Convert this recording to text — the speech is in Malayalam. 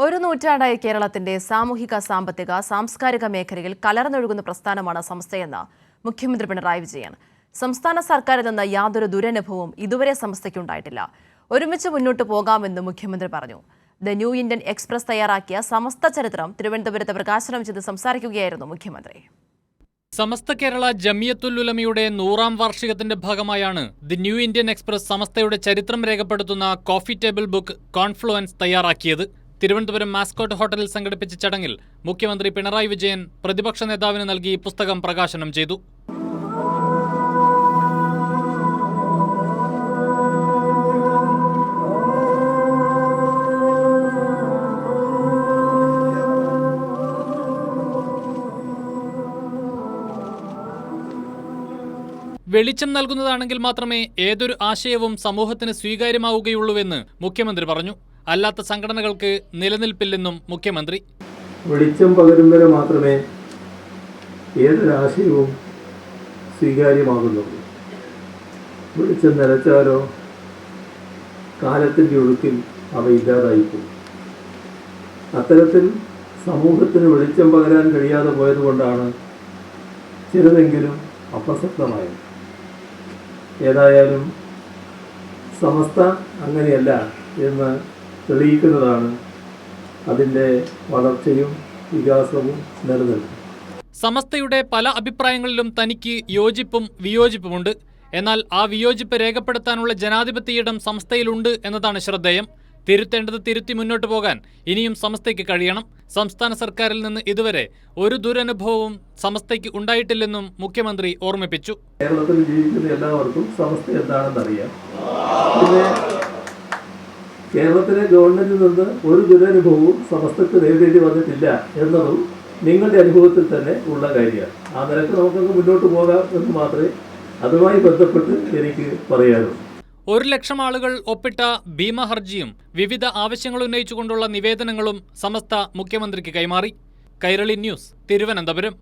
ഒരു നൂറ്റാണ്ടായി കേരളത്തിന്റെ സാമൂഹിക, സാമ്പത്തിക, സാംസ്കാരിക മേഖലയിൽ കലർന്നൊഴുകുന്ന പ്രസ്ഥാനമാണ് സമസ്തയെന്ന് മുഖ്യമന്ത്രി പിണറായി വിജയൻ. സംസ്ഥാന സർക്കാരിൽ നിന്ന് യാതൊരു ദുരനുഭവവും ഇതുവരെ സമസ്തയ്ക്കുണ്ടായിട്ടില്ല. ഒരുമിച്ച് മുന്നോട്ട് പോകാമെന്ന് മുഖ്യമന്ത്രി പറഞ്ഞു. ദ ന്യൂ ഇന്ത്യൻ എക്സ്പ്രസ് തയ്യാറാക്കിയ സമസ്ത ചരിത്രം തിരുവനന്തപുരത്ത് പ്രകാശനം ചെയ്ത് സംസാരിക്കുകയായിരുന്നു മുഖ്യമന്ത്രി. സമസ്ത കേരള ജമിയത്തുൽ ഉലമയുടെ 100ാം വാർഷികത്തിന്റെ ഭാഗമായാണ് ദി ന്യൂ ഇന്ത്യൻ എക്സ്പ്രസ് സമസ്തയുടെ ചരിത്രം രേഖപ്പെടുത്തുന്ന കോഫി ടേബിൾ ബുക്ക് കോൺഫ്ലുവൻസ് തയ്യാറാക്കിയത്. തിരുവനന്തപുരം മാസ്കോട്ട് ഹോട്ടലിൽ സംഘടിപ്പിച്ച ചടങ്ങിൽ മുഖ്യമന്ത്രി പിണറായി വിജയൻ പ്രതിപക്ഷ നേതാവിന് നൽകി പുസ്തകം പ്രകാശനം ചെയ്തു. വെളിച്ചം നൽകുന്നതാണെങ്കിൽ മാത്രമേ ഏതൊരു ആശയവും സമൂഹത്തിന് സ്വീകാര്യമാവുകയുള്ളൂവെന്ന് മുഖ്യമന്ത്രി പറഞ്ഞു. അല്ലാത്ത സംഘടനകൾക്ക് നിലനിൽപ്പില്ലെന്നും മുഖ്യമന്ത്രി. വെളിച്ചം പകരുന്നവരെ മാത്രമേ ഏതൊരാശയവും സ്വീകാര്യമാകുന്നുള്ളൂ. വെളിച്ചം നിലച്ചാലോ കാലത്തിൻ്റെ ഒഴുക്കിൽ അവ ഇല്ലാതായിപ്പോകും. അത്തരത്തിൽ സമൂഹത്തിന് വെളിച്ചം പകരാൻ കഴിയാതെ പോയതുകൊണ്ടാണ് ചിലതെങ്കിലും അപ്രസക്തമായത്. ഏതായാലും സമസ്ത അങ്ങനെയല്ല എന്ന് തെളിയിക്കുന്നതാണ് അതിൻ്റെ വളർച്ചയും വികാസവും നിലനിൽക്കും. സമസ്തയുടെ പല അഭിപ്രായങ്ങളിലും തനിക്ക് യോജിപ്പും വിയോജിപ്പുമുണ്ട്. എന്നാൽ ആ വിയോജിപ്പ് രേഖപ്പെടുത്താനുള്ള ജനാധിപത്യ ഇടം സമസ്തയിലുണ്ട് എന്നതാണ് ശ്രദ്ധേയം. തിരുത്തേണ്ടത് തിരുത്തി മുന്നോട്ട് പോകാൻ ഇനിയും സമസ്തയ്ക്ക് കഴിയണം. സംസ്ഥാന സർക്കാരിൽ നിന്ന് ഇതുവരെ ഒരു ദുരനുഭവവും സമസ്തയ്ക്ക് ഉണ്ടായിട്ടില്ലെന്നും മുഖ്യമന്ത്രി ഓർമ്മിപ്പിച്ചു. കേരളത്തിൽ ജീവിക്കുന്ന എല്ലാവർക്കും സമസ്ത എന്താണെന്നറിയാം. പിന്നെ കേരളത്തിലെ ഗവൺമെന്റിൽ നിന്ന് ഒരു ദുരനുഭവവും സമസ്തക്ക് നേരിടേണ്ടി വന്നിട്ടില്ല എന്നതും നിങ്ങളുടെ അനുഭവത്തിൽ തന്നെ ഉള്ള കാര്യമാണ്. ആ നിലക്ക് നമുക്കൊന്ന് മുന്നോട്ട് പോകാം എന്ന് മാത്രമേ അതുമായി ബന്ധപ്പെട്ട് എനിക്ക് പറയാനുള്ളൂ. 1,00,000 ആളുകൾ ഒപ്പിട്ട ഭീമ ഹർജിയും വിവിധ ആവശ്യങ്ങൾ ഉന്നയിച്ചുകൊണ്ടുള്ള നിവേദനങ്ങളും സമസ്ത മുഖ്യമന്ത്രിക്ക് കൈമാറി. കൈരളി ന്യൂസ്, തിരുവനന്തപുരം.